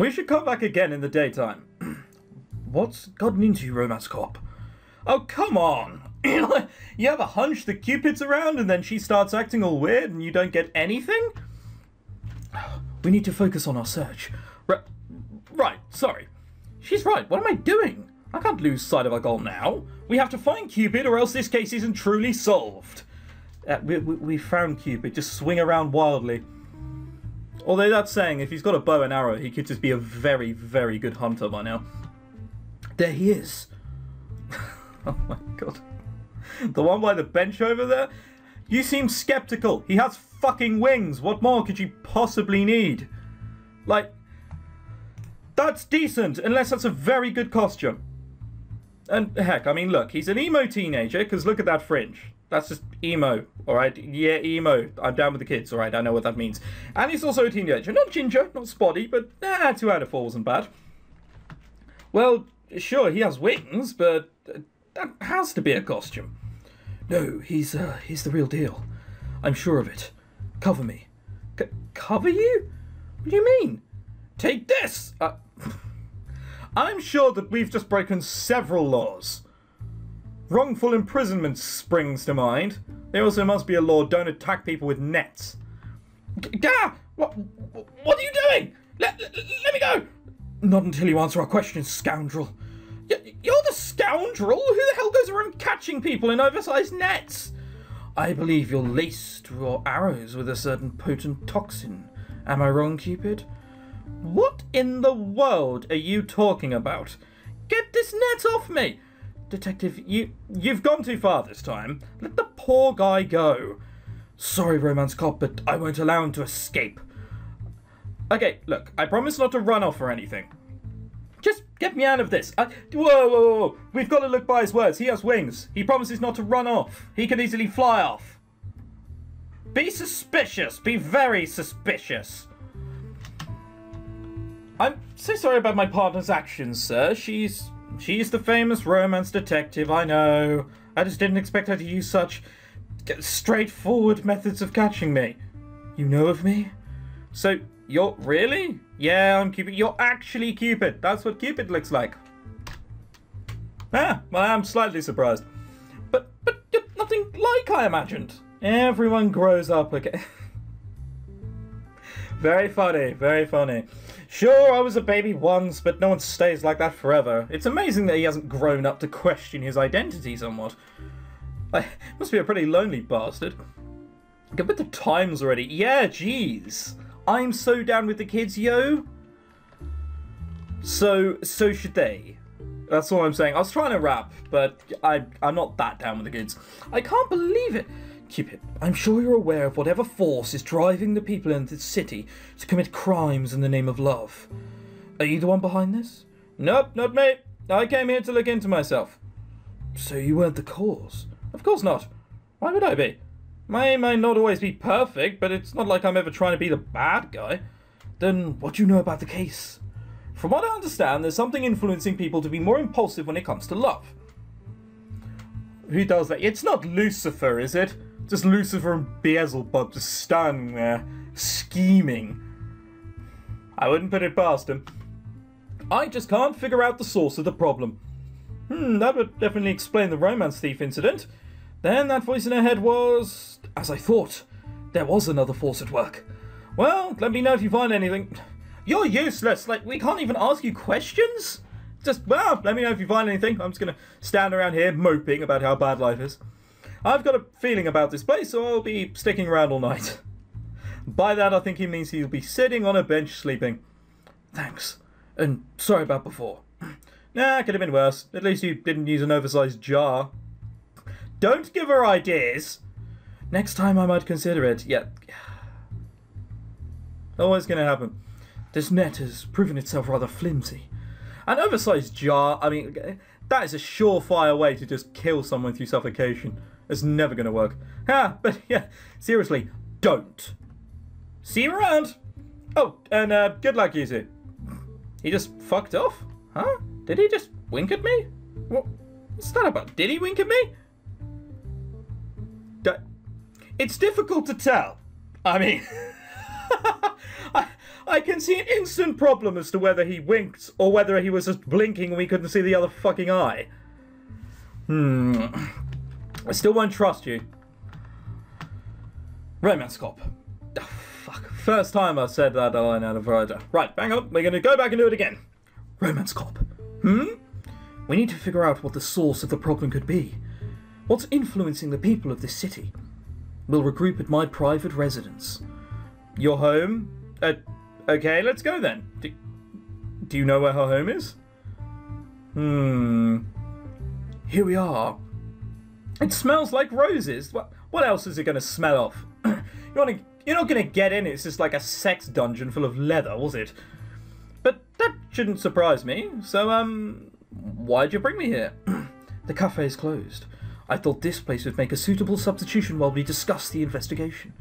We should come back again in the daytime. What's gotten into you, Romance Cop? Oh, come on. You have a hunch that Cupid's around and then she starts acting all weird and you don't get anything? We need to focus on our search. Right, sorry. She's right, what am I doing? I can't lose sight of our goal now. We have to find Cupid or else this case isn't truly solved. We found Cupid, just swing around wildly. Although that's saying, if he's got a bow and arrow, he could just be a very, very good hunter by now. There he is. Oh my god. The one by the bench over there? You seem skeptical. He has fucking wings. What more could you possibly need? Like, that's decent, unless that's a very good costume. And heck, I mean, look, he's an emo teenager, because look at that fringe. That's just emo, alright? Yeah, emo. I'm down with the kids, alright? I know what that means. And he's also a teenager. Not ginger, not spotty, but 2 out of 4 wasn't bad. Well, sure, he has wings, but that has to be a costume. No, he's the real deal. I'm sure of it. Cover me. Cover you? What do you mean? Take this! I'm sure that we've just broken several laws. Wrongful imprisonment springs to mind. There also must be a law, don't attack people with nets. Gah! What are you doing? Let me go! Not until you answer our questions, scoundrel. You're the scoundrel? Who the hell goes around catching people in oversized nets? I believe you're laced your arrows with a certain potent toxin. Am I wrong, Cupid? What in the world are you talking about? Get this net off me! Detective, you've gone too far this time. Let the poor guy go. Sorry, Romance Cop, but I won't allow him to escape. Okay, look, I promise not to run off or anything. Just get me out of this. Whoa. We've got to look by his words. He has wings. He promises not to run off. He can easily fly off. Be suspicious. Be very suspicious. I'm so sorry about my partner's actions, sir. She's the famous romance detective, I know. I just didn't expect her to use such straightforward methods of catching me. You know of me? So, you're... Really? Yeah, I'm Cupid. You're actually Cupid. That's what Cupid looks like. Well, I'm slightly surprised. But you're nothing like I imagined. Everyone grows up again. Very funny, very funny. Sure, I was a baby once, but no one stays like that forever. It's amazing that he hasn't grown up to question his identity somewhat. Must be a pretty lonely bastard. Get with the times already. Yeah, jeez. I'm so down with the kids, yo. So should they. That's all I'm saying. I was trying to rap, but I'm not that down with the kids. I can't believe it. Cupid, I'm sure you're aware of whatever force is driving the people in this city to commit crimes in the name of love. Are you the one behind this? Nope, not me. I came here to look into myself. So you weren't the cause? Of course not. Why would I be? My aim might not always be perfect, but it's not like I'm ever trying to be the bad guy. Then what do you know about the case? From what I understand, there's something influencing people to be more impulsive when it comes to love. Who does that? It's not Lucifer, is it? Just Lucifer and Beelzebub just standing there, scheming. I wouldn't put it past him. I just can't figure out the source of the problem. That would definitely explain the romance thief incident. Then that voice in her head was... As I thought, there was another force at work. Well, let me know if you find anything. You're useless, like, we can't even ask you questions? Just, well, let me know if you find anything. I'm just gonna stand around here moping about how bad life is. I've got a feeling about this place, so I'll be sticking around all night. By that, I think he means he'll be sitting on a bench sleeping. Thanks. And sorry about before. Nah, could have been worse. At least you didn't use an oversized jar. Don't give her ideas. Next time I might consider it. Yeah. Always gonna happen. This net has proven itself rather flimsy. An oversized jar, I mean, that is a surefire way to just kill someone through suffocation. It's never going to work. But yeah, seriously, don't. See you around. Oh, and good luck, you two. He just fucked off? Huh? Did he just wink at me? What's that about? Did he wink at me? It's difficult to tell. I mean, I can see an instant problem as to whether he winked or whether he was just blinking and we couldn't see the other fucking eye. I still won't trust you. Romance cop. Oh, fuck. First time I've said that line out of order. Right, bang on. We're going to go back and do it again. Romance cop. We need to figure out what the source of the problem could be. What's influencing the people of this city? We'll regroup at my private residence. Your home? Okay, let's go then. Do you know where her home is? Here we are. It smells like roses. What else is it going to smell of? You're not going to get in. It's just like a sex dungeon full of leather, was it? But that shouldn't surprise me. So, why'd you bring me here? The cafe is closed. I thought this place would make a suitable substitution while we discuss the investigation.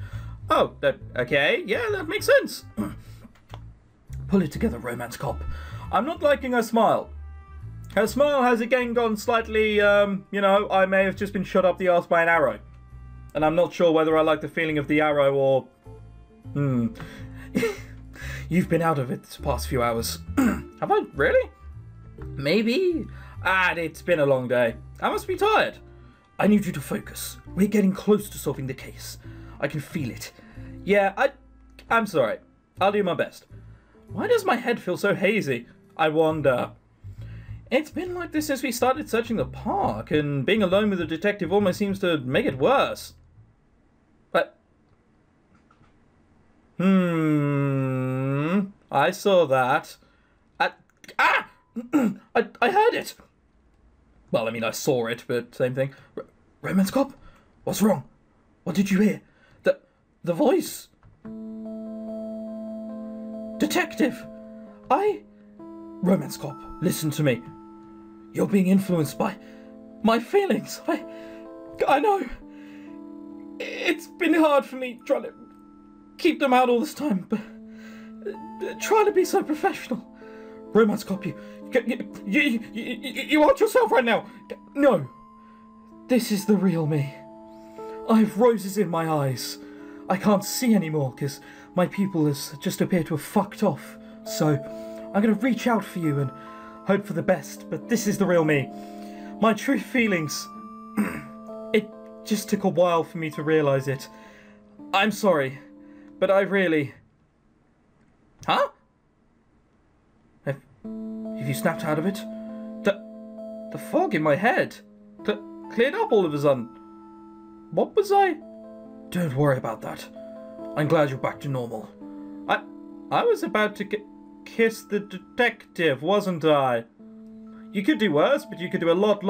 Oh, okay. Yeah, that makes sense. Pull it together, romance cop. I'm not liking her smile. Her smile has again gone slightly, I may have just been shot up the arse by an arrow. And I'm not sure whether I like the feeling of the arrow or... You've been out of it the past few hours. Have I? Really? Maybe. It's been a long day. I must be tired. I need you to focus. We're getting close to solving the case. I can feel it. Yeah, I'm sorry. I'll do my best. Why does my head feel so hazy? I wonder. It's been like this since we started searching the park, and being alone with the detective almost seems to make it worse. But... I saw that. I heard it! Well, I mean, I saw it, but same thing. Romance cop? What's wrong? What did you hear? The voice? Detective! Romance cop, listen to me. You're being influenced by my feelings. I know. It's been hard for me trying to keep them out all this time, but trying to be so professional. Romance cop, you aren't yourself right now. No. This is the real me. I have roses in my eyes. I can't see anymore because my pupils just appear to have fucked off. So I'm going to reach out for you and hope for the best, but this is the real me. My true feelings. It just took a while for me to realise it. I'm sorry, but I really... Huh? Have you snapped out of it? The fog in my head cleared up all of a sudden. What was I? Don't worry about that. I'm glad you're back to normal. I was about to kiss the detective, wasn't I? You could do worse, but you could do a lot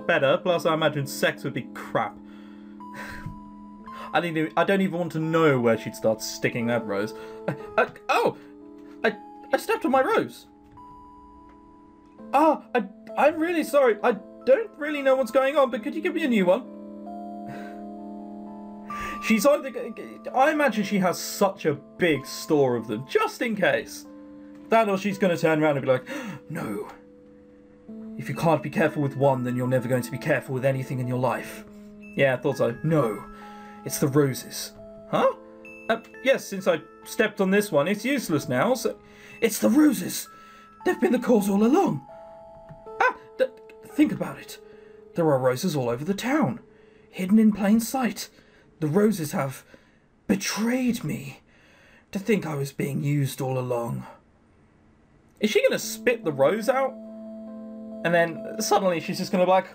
better. Plus, I imagine sex would be crap. I don't even want to know where she'd start sticking that rose. I stepped on my rose. I'm really sorry. I don't really know what's going on, but could you give me a new one? She's either... I imagine she has such a big store of them, just in case. That or she's going to turn around and be like, no. If you can't be careful with one, then you're never going to be careful with anything in your life. Yeah, I thought so. No. It's the roses. Huh? Yes, since I stepped on this one, it's useless now, so... It's the roses! They've been the cause all along. Think about it. There are roses all over the town, hidden in plain sight. The roses have betrayed me. To think I was being used all along. Is she going to spit the rose out? And then suddenly she's just going to be like,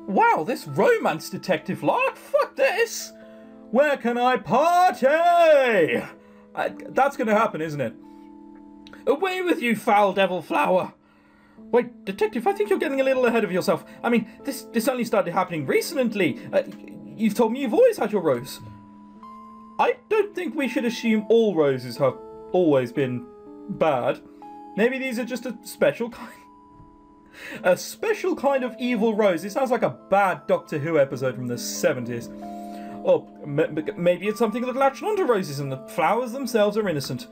wow, this romance detective lark, fuck this. Where can I party? That's going to happen, isn't it? Away with you, foul devil flower. Wait, detective, I think you're getting a little ahead of yourself. I mean, this only started happening recently. You've told me you've always had your rose. I don't think we should assume all roses have always been bad. Maybe these are just a special kind... A special kind of evil rose. It sounds like a bad Doctor Who episode from the 70s. Or maybe it's something that latched onto roses and the flowers themselves are innocent.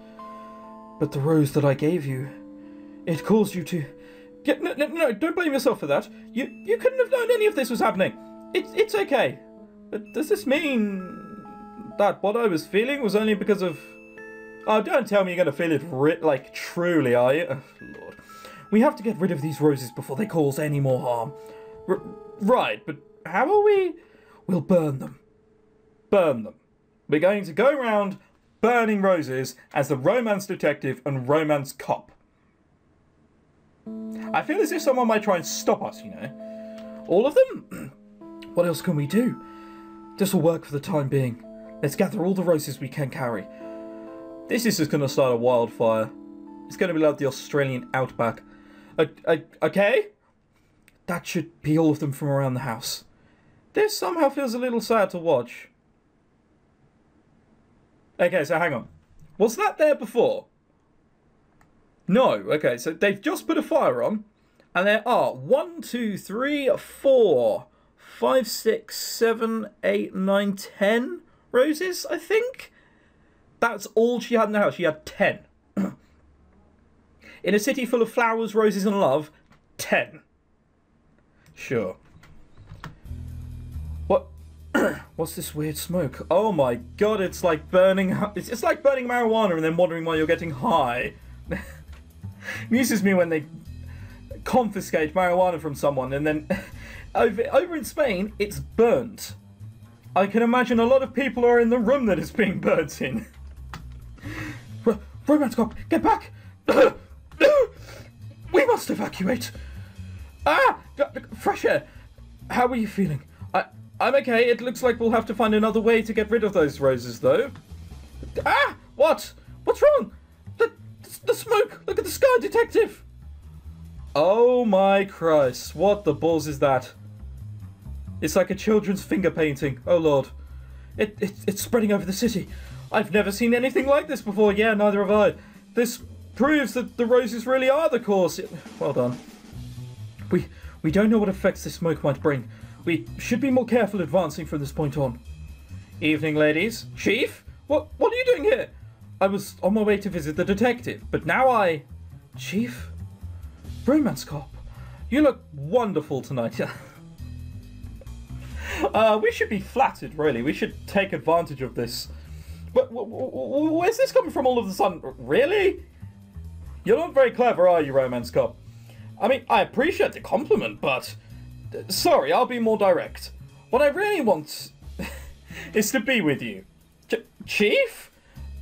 But the rose that I gave you, it caused you to... No, don't blame yourself for that. You couldn't have known any of this was happening. It's okay. But does this mean that what I was feeling was only because of... Oh, don't tell me you're going to feel it like truly, are you? Oh, Lord. We have to get rid of these roses before they cause any more harm. Right, but how will we? We'll burn them. Burn them. We're going to go around burning roses as the romance detective and romance cop. I feel as if someone might try and stop us, you know. All of them? What else can we do? This will work for the time being. Let's gather all the roses we can carry. This is just going to start a wildfire. It's going to be like the Australian outback. Okay? That should be all of them from around the house. This somehow feels a little sad to watch. Okay, so hang on. Was that there before? No. Okay, so they've just put a fire on. And there are 1, 2, 3, 4, 5, 6, 7, 8, 9, 10 roses, I think? That's all she had in the house. She had 10. In a city full of flowers, roses and love, 10. Sure. What? What's this weird smoke? Oh my god, it's like burning... It's like burning marijuana and then wondering why you're getting high. Amuses me when they confiscate marijuana from someone and then... over in Spain, it's burnt. I can imagine a lot of people are in the room that it's being burnt in. Romance cop, get back! We must evacuate. Ah! Fresh air. How are you feeling? I'm okay. It looks like we'll have to find another way to get rid of those roses, though. Ah! What? What's wrong? The smoke! Look at the sky, detective! Oh my Christ. What the balls is that? It's like a children's finger painting. Oh Lord. It's spreading over the city. I've never seen anything like this before. Yeah, neither have I. This proves that the roses really are the cause. Well done. We don't know what effects this smoke might bring. We should be more careful advancing from this point on. Evening, ladies. Chief? What are you doing here? I was on my way to visit the detective, but now Chief? Romance cop. You look wonderful tonight. We should be flattered, really. We should take advantage of this. But where's this coming from all of a sudden? Really? You're not very clever, are you, romance cop? I mean, I appreciate the compliment, but... Sorry, I'll be more direct. What I really want is to be with you. Chief?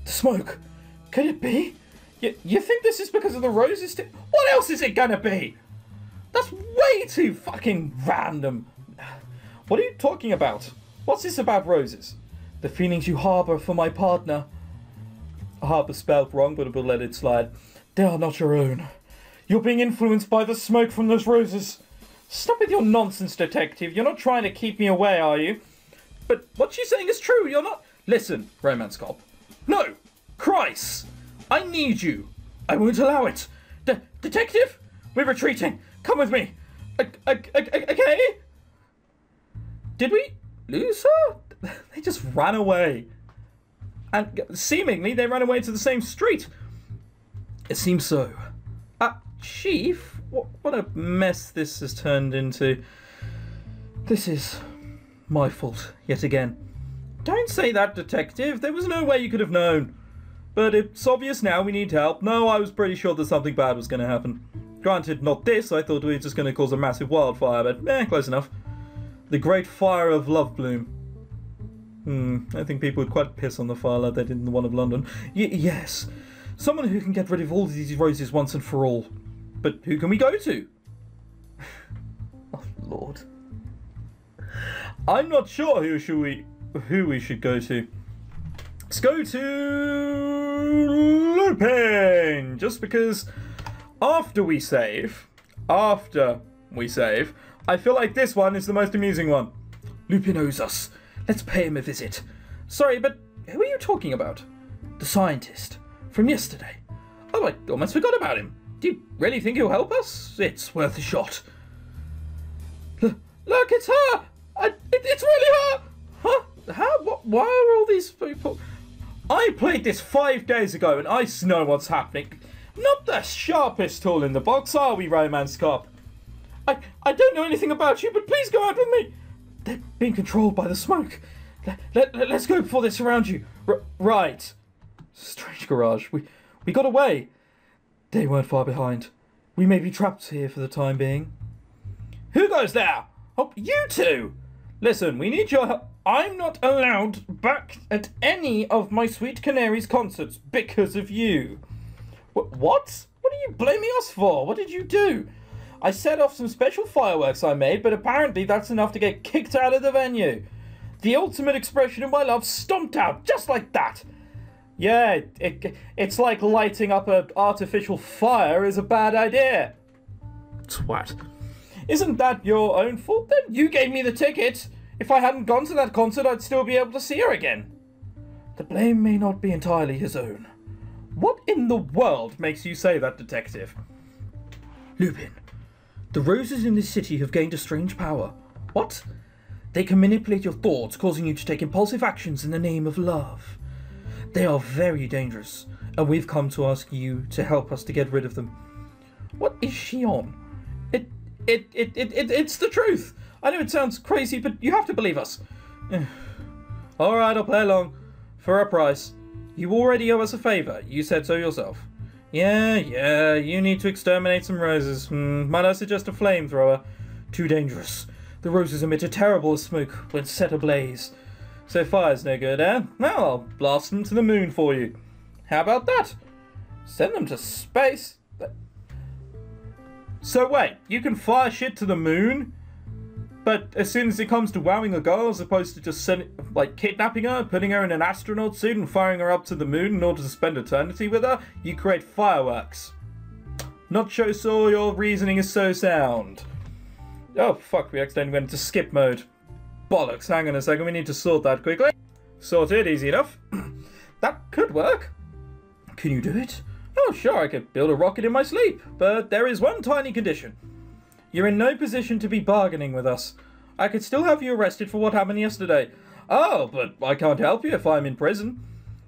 The smoke. Could it be? You think this is because of the roses? What else is it gonna be? That's way too fucking random. What are you talking about? What's this about roses? The feelings you harbour for my partner. Harbour spelled wrong, but we'll let it slide. They are not your own. You're being influenced by the smoke from those roses. Stop with your nonsense, detective. You're not trying to keep me away, are you? But what she's saying is true. You're not... Listen, romance cop. No! Christ! I need you. I won't allow it. Detective? We're retreating. Come with me. Okay? Did we lose her? They just ran away. And seemingly they ran away to the same street. It seems so. Chief? What a mess this has turned into. This is my fault, yet again. Don't say that, detective. There was no way you could have known. But it's obvious now we need help. No, I was pretty sure that something bad was going to happen. Granted, not this. I thought we were just going to cause a massive wildfire, but close enough. The Great Fire of Love Bloom. I think people would quite piss on the fire like they did in the one of London. Yes. Someone who can get rid of all of these roses once and for all. But who can we go to? Oh, Lord. I'm not sure who we should go to. Let's go to Lupin! Just because after we save, I feel like this one is the most amusing one. Lupin owes us. Let's pay him a visit. Sorry, but who are you talking about? The scientist from yesterday. Oh, I almost forgot about him. Do you really think he'll help us? It's worth a shot. Look, it's her! It's really her! Huh? How? Why are all these people... I played this 5 days ago and I know what's happening. Not the sharpest tool in the box, are we, romance cop? I don't know anything about you, but please go out with me. They're being controlled by the smoke. Let's go before they surround you. Right. Strange garage. We got away. They weren't far behind. We may be trapped here for the time being. Who goes there? Oh, you two! Listen, we need your help. I'm not allowed back at any of my Sweet Canary's concerts because of you. What? What are you blaming us for? What did you do? I set off some special fireworks I made, but apparently that's enough to get kicked out of the venue. The ultimate expression of my love stomped out, just like that. Yeah, it's like lighting up an artificial fire is a bad idea. Twat. Isn't that your own fault then? You gave me the ticket. If I hadn't gone to that concert, I'd still be able to see her again. The blame may not be entirely his own. What in the world makes you say that, Detective? Lupin, the roses in this city have gained a strange power. What? They can manipulate your thoughts, causing you to take impulsive actions in the name of love. They are very dangerous, and we've come to ask you to help us to get rid of them. What is she on? It's the truth. I know it sounds crazy, but you have to believe us. Alright, I'll play along. For a price. You already owe us a favour. You said so yourself. Yeah, you need to exterminate some roses. Might I suggest a flamethrower? Too dangerous. The roses emit a terrible smoke when set ablaze. So fire's no good, eh? Well, I'll blast them to the moon for you. How about that? Send them to space? So wait, you can fire shit to the moon? But as soon as it comes to wowing a girl, as opposed to just kidnapping her, putting her in an astronaut suit and firing her up to the moon in order to spend eternity with her, you create fireworks. Not sure your reasoning is so sound. Oh fuck, we accidentally went into skip mode. Bollocks, hang on a second, we need to sort that quickly. Sorted, easy enough. That could work. Can you do it? Oh sure, I could build a rocket in my sleep, but there is one tiny condition. You're in no position to be bargaining with us. I could still have you arrested for what happened yesterday. Oh, but I can't help you if I'm in prison.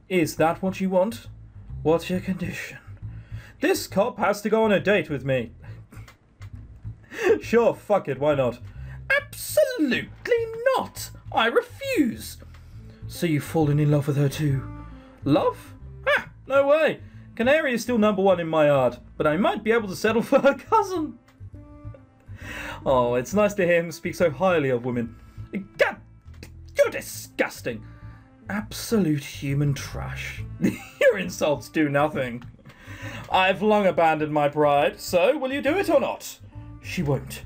Is that what you want? What's your condition? This cop has to go on a date with me. Sure, fuck it, why not? Absolutely not! I refuse! So you've fallen in love with her too? Love? Ha! No way! Canary is still number 1 in my heart, but I might be able to settle for her cousin. Oh, it's nice to hear him speak so highly of women. God, you're disgusting. Absolute human trash. Your insults do nothing. I've long abandoned my pride, so will you do it or not? She won't.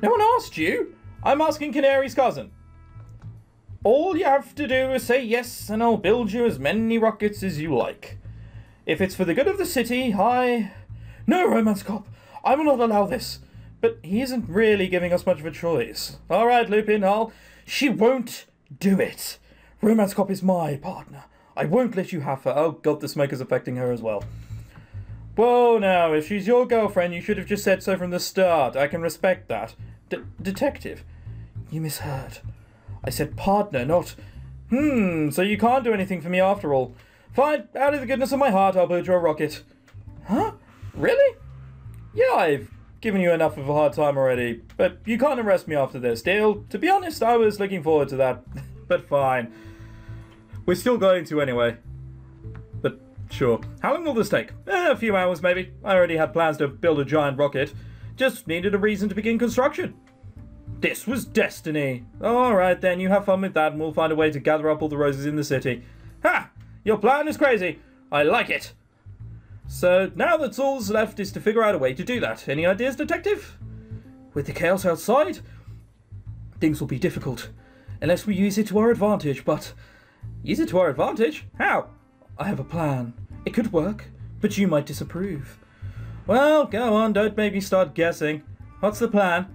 No one asked you. I'm asking Canary's cousin. All you have to do is say yes, and I'll build you as many rockets as you like. If it's for the good of the city, No, Romance Cop, I will not allow this. But he isn't really giving us much of a choice. Alright, Lupin, She won't do it. Romance Cop is my partner. I won't let you have her. Oh god, the smoke is affecting her as well. Whoa, now, if she's your girlfriend, you should have just said so from the start. I can respect that. Detective, you misheard. I said partner, not... so you can't do anything for me after all. Fine, out of the goodness of my heart, I'll build you a rocket. Huh? Really? Yeah, I've given you enough of a hard time already, but you can't arrest me after this, deal? To be honest, I was looking forward to that, but fine. We're still going to anyway. But sure. How long will this take? A few hours, maybe. I already had plans to build a giant rocket. Just needed a reason to begin construction. This was destiny. Alright then, you have fun with that and we'll find a way to gather up all the roses in the city. Ha! Your plan is crazy. I like it. So now that's all's left is to figure out a way to do that. Any ideas, Detective? With the chaos outside, things will be difficult. Unless we use it to our advantage, but... Use it to our advantage? How? I have a plan. It could work, but you might disapprove. Well, go on, don't make me start guessing. What's the plan?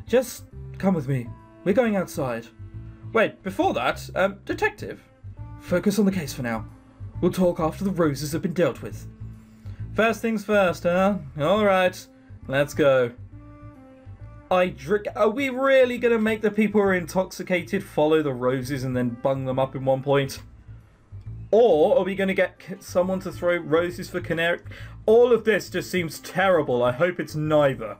Just come with me. We're going outside. Wait, before that, Detective, focus on the case for now. We'll talk after the roses have been dealt with. First things first, huh? Alright, let's go. Are we really going to make the people who are intoxicated follow the roses and then bung them up in one point? Or are we going to get someone to throw roses for Canary? All of this just seems terrible. I hope it's neither.